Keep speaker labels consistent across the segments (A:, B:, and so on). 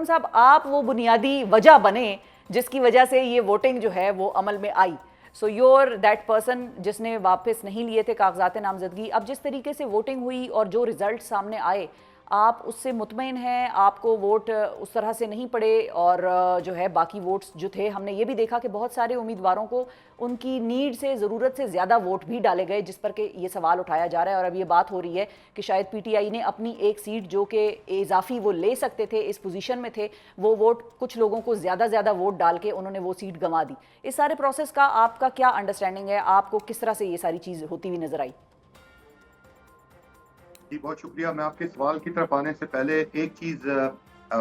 A: خرم صاحب آپ وہ بنیادی وجہ بنے جس کی وجہ سے یہ ووٹنگ جو ہے وہ عمل میں آئی. سو یور دیٹ پرسن جس نے واپس نہیں لیے تھے کاغذات نامزدگی. اب جس طریقے سے ووٹنگ ہوئی اور جو رزلٹ سامنے آئے آپ اس سے مطمئن ہیں؟ آپ کو ووٹ اس طرح سے نہیں پڑے اور جو ہے باقی ووٹس جو تھے ہم نے یہ بھی دیکھا کہ بہت سارے امیدواروں کو ان کی نیڈ سے ضرورت سے زیادہ ووٹ بھی ڈالے گئے جس پر کہ یہ سوال اٹھایا جا رہا ہے اور اب یہ بات ہو رہی ہے کہ شاید پی ٹی آئی نے اپنی ایک سیٹ جو کہ اضافی وہ لے سکتے تھے اس پوزیشن میں تھے وہ ووٹ کچھ لوگوں کو زیادہ ووٹ ڈال کے انہوں نے وہ سیٹ گنوا دی. اس سارے پروسیس کا آپ کا کیا انڈرسٹینڈنگ ہے؟ آپ کو کس طرح سے یہ ساری چیز ہوتی ہوئی نظر آئی؟
B: جی بہت شکریہ. میں آپ کے سوال کی طرف آنے سے پہلے ایک چیز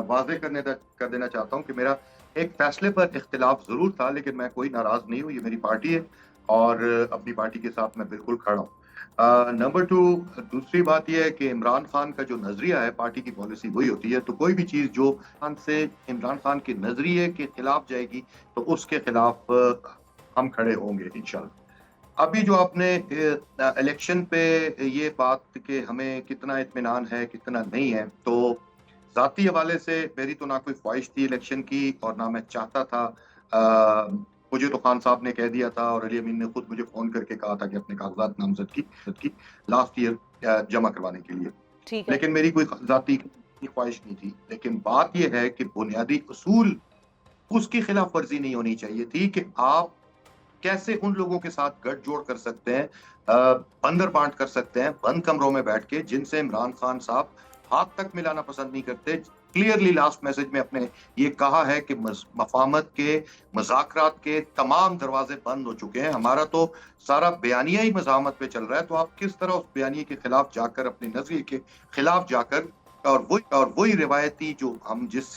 B: واضح کر دینا چاہتا ہوں کہ میرا ایک فیصلے پر اختلاف ضرور تھا لیکن میں کوئی ناراض نہیں ہوں. یہ میری پارٹی ہے اور اپنی پارٹی کے ساتھ میں بالکل کھڑا ہوں. نمبر 2 دوسری بات یہ ہے کہ عمران خان کا جو نظریہ ہے پارٹی کی پالیسی وہی ہوتی ہے. تو کوئی بھی چیز جو عمران خان کے نظریے کے خلاف جائے گی تو اس کے خلاف ہم کھڑے ہوں گے انشاءاللہ. ابھی جو آپ نے الیکشن پہ یہ بات کہ ہمیں کتنا اطمینان ہے کتنا نہیں ہے، تو ذاتی حوالے سے میری تو نہ کوئی خواہش تھی الیکشن کی اور نہ میں چاہتا تھا. مجھے تو خان صاحب نے کہہ دیا تھا اور علی امین نے خود مجھے فون کر کے کہا تھا کہ اپنے کاغذات نامزدگی لاسٹ ایئر جمع کروانے کے لیے. لیکن میری کوئی ذاتی خواہش نہیں تھی. لیکن بات یہ ہے کہ بنیادی اصول اس کی خلاف ورزی نہیں ہونی چاہیے تھی کہ آپ کیسے ان لوگوں کے ساتھ گٹھ جوڑ کر سکتے ہیں، بندر بانٹ کر سکتے ہیں بند کمروں میں بیٹھ کے، جن سے عمران خان صاحب ہاتھ تک ملانا پسند نہیں کرتے. کلیئرلی لاسٹ میسج میں اپنے یہ کہا ہے کہ مفاہمت کے مذاکرات کے تمام دروازے بند ہو چکے ہیں. ہمارا تو سارا بیانیہ ہی مزاحمت پہ چل رہا ہے. تو آپ کس طرح اس بیانیے کے خلاف جا کر اپنے نظریے کے خلاف جا کر اور وہی روایتی جو ہم جس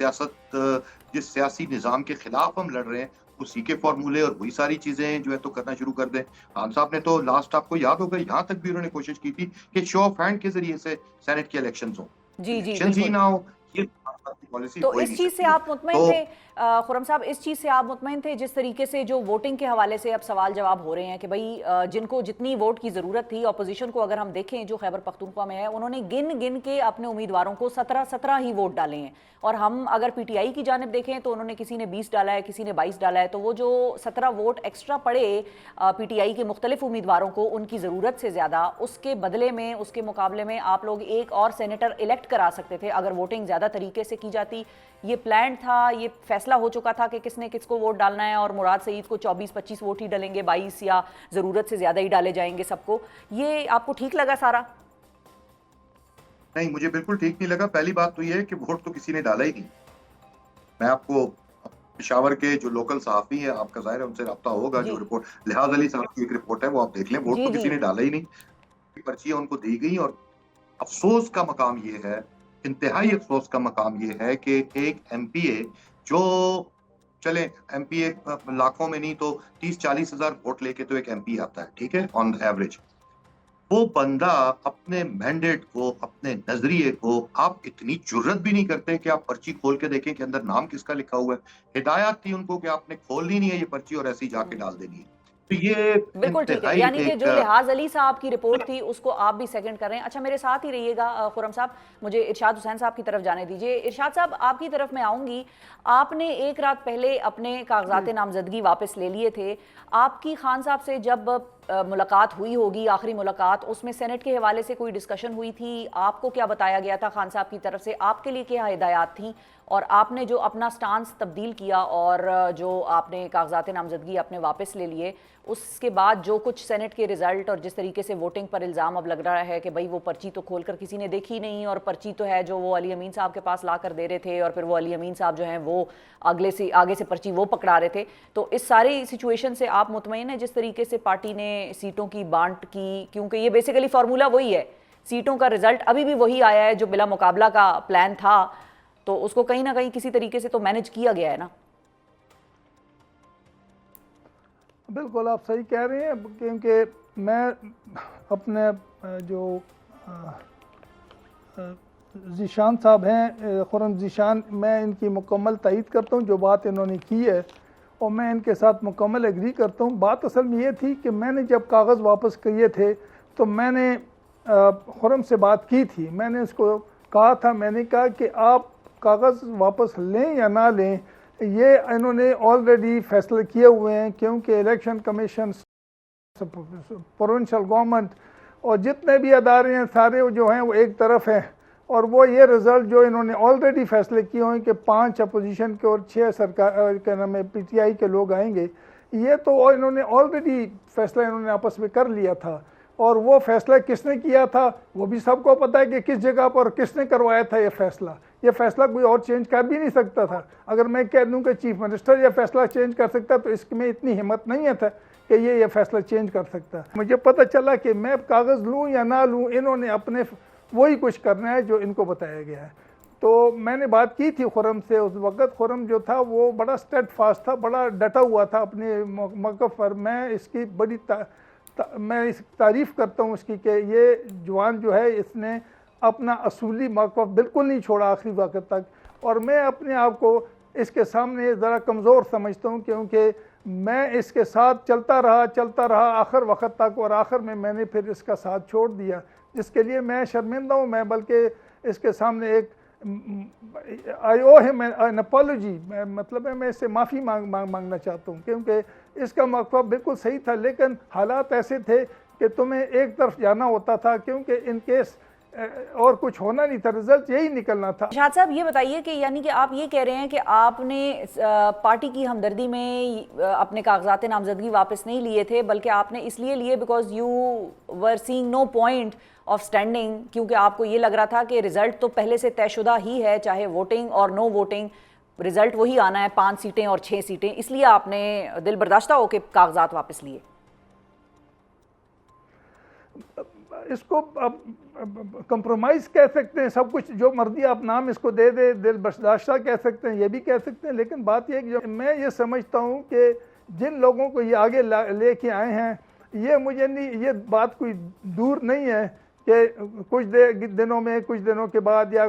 B: سیاسی نظام کے خلاف ہم لڑ رہے ہیں اسی کے فارمولے اور وہی ساری چیزیں جو ہے تو کرنا شروع کر دیں. خان صاحب نے تو لاسٹ آپ کو یاد ہوگا یہاں تک بھی انہوں نے کوشش کی تھی کہ شو آف ہینڈ کے ذریعے سے سینٹ کے الیکشنز ہوں، الیکشنز ہی نہ ہو. یہ پالیسی
A: تو
B: ہو ہی
A: اس
B: نہیں
A: چیز سے
B: سکتی ہے.
A: آپ مطمئن تھے خرم صاحب، اس چیز سے آپ مطمئن تھے جس طریقے سے جو ووٹنگ کے حوالے سے اب سوال جواب ہو رہے ہیں کہ بھئی جن کو جتنی ووٹ کی ضرورت تھی اپوزیشن کو اگر ہم دیکھیں جو خیبر پختونخوا میں ہے انہوں نے گن کے اپنے امیدواروں کو 17 ہی ووٹ ڈالے ہیں، اور ہم اگر پی ٹی آئی کی جانب دیکھیں تو انہوں نے کسی نے 20 ڈالا ہے کسی نے 22 ڈالا ہے. تو وہ جو 17 ووٹ ایکسٹرا پڑے پی ٹی آئی کے مختلف امیدواروں کو ان کی ضرورت سے زیادہ، اس کے بدلے میں اس کے مقابلے میں آپ لوگ ایک اور سینیٹر الیکٹ کرا سکتے تھے اگر ووٹنگ زیادہ طریقے سے کی جاتی. یہ پلان تھا، یہ فیصلہ ہو چکا تھا کہ کس نے کس کو ووٹ ڈالنا ہے اور مراد سعید کو 24-25 ووٹ ہی ڈلیں گے، 22 یا ضرورت سے زیادہ ہی ڈالے جائیں گے سب کو. یہ آپ کو ٹھیک لگا سارا؟
B: نہیں، مجھے بالکل ٹھیک نہیں لگا. پہلی بات تو یہ ہے کہ ووٹ تو کسی نے ڈالا ہی نہیں. میں آپ کو پشاور کے جو لوکل صحافی ہیں آپ کا ظاہر ہے ان سے رابطہ ہوگا، جو رپورٹ لحاظ علی صاحب کی ایک رپورٹ ہے وہ آپ دیکھ لیں. ووٹ تو کسی نے ڈالا ہی نہیں، پرچیاں ان کو دی گئی. اور افسوس کا مقام یہ ہے، انتہائی افسوس کا مقام یہ ہے کہ ایک ایم پی اے جو چلیں ایم پی اے لاکھوں میں نہیں تو 30-40 ہزار ووٹ لے کے تو ایک ایم پی آتا ہے، ٹھیک ہے، آن ایوریج. وہ بندہ اپنے مینڈیٹ کو اپنے نظریے کو آپ اتنی جرت بھی نہیں کرتے کہ آپ پرچی کھول کے دیکھیں کہ اندر نام کس کا لکھا ہوا ہے. ہدایات تھی ان کو کہ آپ نے کھولنی نہیں ہے یہ پرچی اور ایسی جا کے ڈال دینی ہے. تو یہ
A: بالکل ٹھیک ہے،
B: انتہائی
A: یعنی کہ جو لحاظ علی صاحب کی رپورٹ تھی اس کو آپ بھی سیکنڈ کر رہے ہیں. اچھا میرے ساتھ ہی رہیے گا خرم صاحب، مجھے ارشاد حسین صاحب کی طرف جانے دیجئے. ارشاد صاحب آپ کی طرف میں آؤں گی. آپ نے ایک رات پہلے اپنے کاغذات نامزدگی واپس لے لیے تھے. آپ کی خان صاحب سے جب ملاقات ہوئی ہوگی آخری ملاقات، اس میں سینٹ کے حوالے سے کوئی ڈسکشن ہوئی تھی؟ آپ کو کیا بتایا گیا تھا خان صاحب کی طرف سے؟ آپ کے لیے کیا ہدایات تھیں؟ اور آپ نے جو اپنا سٹانس تبدیل کیا اور جو آپ نے کاغذات نامزدگی اپنے واپس لے لیے، اس کے بعد جو کچھ سینٹ کے رزلٹ اور جس طریقے سے ووٹنگ پر الزام اب لگ رہا ہے کہ بھئی وہ پرچی تو کھول کر کسی نے دیکھی نہیں اور پرچی تو ہے جو وہ علی امین صاحب کے پاس لا کر دے رہے تھے اور پھر وہ علی امین صاحب جو ہیں وہ آگے سے پرچی وہ پکڑا رہے تھے. تو اس ساری سچویشن سے آپ مطمئن ہیں جس طریقے سے پارٹی نے سیٹوں کی بانٹ کی؟ کیونکہ یہ بیسیکلی فارمولا وہی ہے، سیٹوں کا رزلٹ ابھی بھی وہی آیا ہے جو بلا مقابلہ کا پلان تھا، تو اس کو کہیں نہ کہیں کسی طریقے سے تو مینج کیا گیا ہے نا؟
C: بالکل آپ صحیح کہہ رہے ہیں، کیونکہ میں اپنے جو ذیشان صاحب ہیں خرم ذیشان، میں ان کی مکمل تائید کرتا ہوں جو بات انہوں نے کی ہے اور میں ان کے ساتھ مکمل ایگری کرتا ہوں. بات اصل میں یہ تھی کہ میں نے جب کاغذ واپس کیے تھے تو میں نے خرم سے بات کی تھی. میں نے اس کو کہا تھا، میں نے کہا کہ آپ کاغذ واپس لیں یا نہ لیں یہ انہوں نے آلریڈی فیصلے کیے ہوئے ہیں، کیونکہ الیکشن کمیشن، پروونشل گورنمنٹ اور جتنے بھی ادارے ہیں سارے جو ہیں وہ ایک طرف ہیں، اور وہ یہ رزلٹ جو انہوں نے آلریڈی فیصلے کیے ہوئے ہیں کہ 5 اپوزیشن کے اور 6 سرکار کے نام پی ٹی آئی کے لوگ آئیں گے، یہ تو انہوں نے آلریڈی فیصلہ انہوں نے آپس میں کر لیا تھا، اور وہ فیصلہ کس نے کیا تھا وہ بھی سب کو پتہ ہے کہ کس جگہ پر کس نے کروایا تھا یہ فیصلہ کوئی اور چینج کر بھی نہیں سکتا تھا۔ اگر میں کہہ دوں کہ چیف منسٹر یہ فیصلہ چینج کر سکتا تو اس میں اتنی ہمت نہیں ہے تھا کہ یہ فیصلہ چینج کر سکتا۔ مجھے پتہ چلا کہ میں کاغذ لوں یا نہ لوں انہوں نے اپنے وہی کچھ کرنا ہے جو ان کو بتایا گیا ہے۔ تو میں نے بات کی تھی خرم سے اس وقت، خرم جو تھا وہ بڑا اسٹیڈ فاسٹ تھا، بڑا ڈٹا ہوا تھا اپنے موقف پر۔ میں اس کی تعریف کرتا ہوں اس کی کہ یہ جوان جو ہے اس نے اپنا اصولی موقف بالکل نہیں چھوڑا آخری وقت تک، اور میں اپنے آپ کو اس کے سامنے ذرا کمزور سمجھتا ہوں کیونکہ میں اس کے ساتھ چلتا رہا آخر وقت تک، اور آخر میں نے پھر اس کا ساتھ چھوڑ دیا، جس کے لیے میں شرمندہ ہوں۔ میں بلکہ اس کے سامنے ایک آئی او ہم این اپالوجی، مطلب ہے میں اس سے معافی مانگنا چاہتا ہوں کیونکہ اس کا موقف بالکل صحیح تھا، لیکن حالات ایسے تھے کہ تمہیں ایک طرف جانا ہوتا تھا کیونکہ ان کیس اور کچھ ہونا نہیں تھا، رزلٹ یہی نکلنا تھا۔
A: ارشاد صاحب یہ بتائیے کہ یعنی کہ آپ یہ کہہ رہے ہیں کہ آپ نے پارٹی کی ہمدردی میں اپنے کاغذات نامزدگی واپس نہیں لیے تھے، بلکہ آپ نے اس لیے لیے because you were saying no point of standing, کیونکہ آپ کو یہ لگ رہا تھا کہ رزلٹ تو پہلے سے طے شدہ ہی ہے، چاہے ووٹنگ اور نو ووٹنگ رزلٹ وہی آنا ہے، 5 سیٹیں اور 6 سیٹیں، اس لیے آپ نے دل برداشتہ ہو کے کاغذات واپس لیے۔
C: اس کو کمپرومائز کہہ سکتے ہیں، سب کچھ جو مرضی آپ نام اس کو دے دے، دل برداشتہ کہہ سکتے ہیں، یہ بھی کہہ سکتے ہیں، لیکن بات یہ ہے کہ میں یہ سمجھتا ہوں کہ جن لوگوں کو یہ آگے لے کے آئے ہیں یہ مجھے نہیں، یہ بات کوئی دور نہیں ہے کہ کچھ دنوں کے بعد یا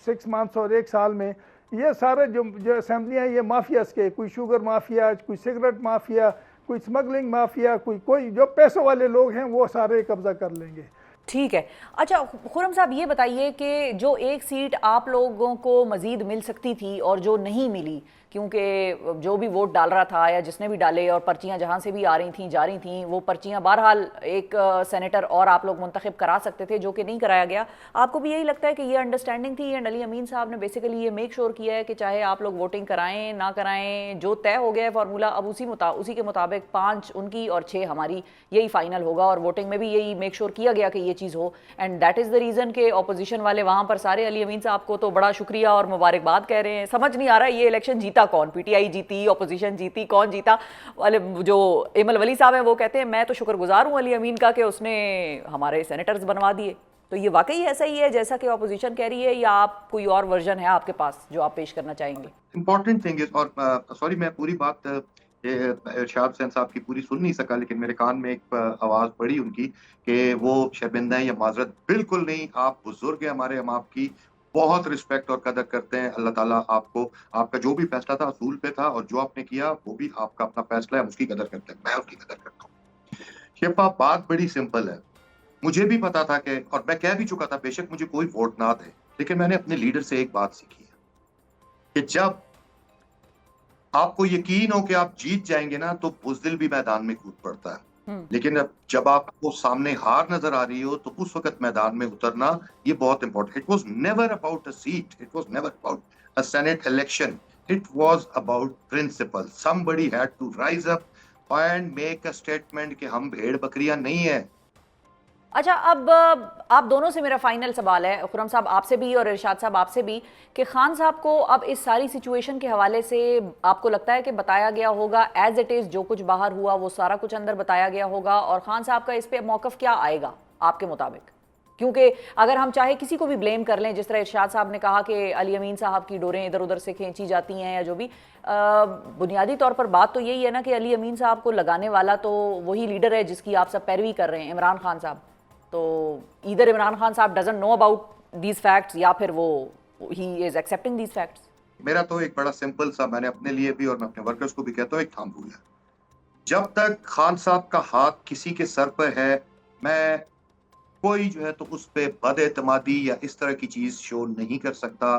C: 6 منتھس اور 1 سال میں یہ سارے جو اسمبلیاں ہیں یہ مافیاز کے، کوئی شوگر مافیا، کوئی سگریٹ مافیا، کوئی سمگلنگ مافیا، کوئی جو پیسوں والے لوگ ہیں وہ سارے قبضہ کر لیں گے۔
A: ٹھیک ہے، اچھا خرم صاحب یہ بتائیے کہ جو 1 سیٹ آپ لوگوں کو مزید مل سکتی تھی اور جو نہیں ملی، کیونکہ جو بھی ووٹ ڈال رہا تھا یا جس نے بھی ڈالے اور پرچیاں جہاں سے بھی آ رہی تھیں جا رہی تھیں، وہ پرچیاں بہرحال ایک سینیٹر اور آپ لوگ منتخب کرا سکتے تھے جو کہ نہیں کرایا گیا۔ آپ کو بھی یہی لگتا ہے کہ یہ انڈرسٹینڈنگ تھی اینڈ علی امین صاحب نے بیسیکلی یہ میک شور کیا ہے کہ چاہے آپ لوگ ووٹنگ کرائیں نہ کرائیں، جو طے ہو گیا ہے فارمولا اب اسی کے مطابق 5 ان کی اور 6 ہماری، یہی فائنل ہوگا، اور ووٹنگ میں بھی یہی میک شور کیا گیا کہ یہ چیز ہو، and that is the reason کہ اپوزیشن والے وہاں پر سارے علی امین صاحب کو تو بڑا شکریہ اور مبارکباد کہہ رہے ہیں۔ سمجھ نہیں آ رہا ہے یہ الیکشن جیتا کون، پی ٹی آئی جیتی، اپوزیشن جیتی، کون جیتا؟ والے جو ایمل ولی صاحب ہیں وہ کہتے ہیں میں تو شکر گزار ہوں علی امین کا کہ اس نے ہمارے سینیٹرز بنوا دیے، تو یہ واقعی ایسا ہی ہے جیسا کہ اپوزیشن کہہ رہی ہے یا آپ کوئی اور ورژن ہے آپ کے پاس جو آپ پیش کرنا چاہیں گے؟
B: امپورٹنٹ تھنگ از، اور سوری میں پوری بات ارشاد حسین صاحب کی پوری سن نہیں سکا، لیکن میرے کان میں ایک آواز پڑی ان کی کہ وہ شرمندہ ہیں یا معذرت، بالکل نہیں، آپ بزرگ ہیں ہمارے، ہم آپ کی بہت رسپیکٹ اور قدر کرتے ہیں۔ اللہ تعالیٰ آپ کو، آپ کا جو بھی فیصلہ تھا اصول پہ تھا، اور جو آپ نے کیا وہ بھی آپ کا اپنا فیصلہ ہے، ہم اس کی قدر کرتے ہیں، میں اس کی قدر کرتا ہوں۔ شفا، بات بڑی سمپل ہے، مجھے بھی پتا تھا کہ، اور میں کہہ بھی چکا تھا بے شک مجھے کوئی ووٹ نہ دے، لیکن میں نے اپنے لیڈر سے ایک بات سیکھی ہے کہ جب آپ کو یقین ہو کہ آپ جیت جائیں گے نا تو بزدل بھی میدان میں کود پڑتا ہے، لیکن جب آپ کو سامنے ہار نظر آ رہی ہو تو اس وقت میدان میں اترنا یہ بہت important. It was never about a seat, it was never about a Senate election, it was about principle. Somebody had to rise up and make a statement کہ ہم بھیڑ بکریاں نہیں ہیں۔
A: اچھا، اب آپ دونوں سے میرا فائنل سوال ہے، خرم صاحب آپ سے بھی اور ارشاد صاحب آپ سے بھی، کہ خان صاحب کو اب اس ساری سچویشن کے حوالے سے آپ کو لگتا ہے کہ بتایا گیا ہوگا ایز اٹ از، جو کچھ باہر ہوا وہ سارا کچھ اندر بتایا گیا ہوگا، اور خان صاحب کا اس پہ موقف کیا آئے گا آپ کے مطابق؟ کیونکہ اگر ہم چاہے کسی کو بھی بلیم کر لیں، جس طرح ارشاد صاحب نے کہا کہ علی امین صاحب کی ڈوریں ادھر ادھر سے کھینچی جاتی ہیں یا جو بھی، بنیادی طور پر بات تو یہی ہے نا کہ علی امین صاحب کو لگانے والا تو وہی لیڈر ہے جس کی آپ سب پیروی کر رہے ہیں، عمران خان صاحب۔ تو ادھر Imran Khan sahab doesn't know about these facts یا پھر وہ ہی از ایکسیپٹنگ دیز فیکٹس۔
B: میرا تو ایک بڑا سمپل سا، میں نے اپنے لیے بھی اور میں اپنے ورکرز کو بھی کہتا ہوں، ایک تھام رول ہے، جب تک خان صاحب کا ہاتھ کسی کے سر پر ہے، میں کوئی جو ہے تو اس پہ بد اعتمادی یا اس طرح کی چیز شو نہیں کر سکتا،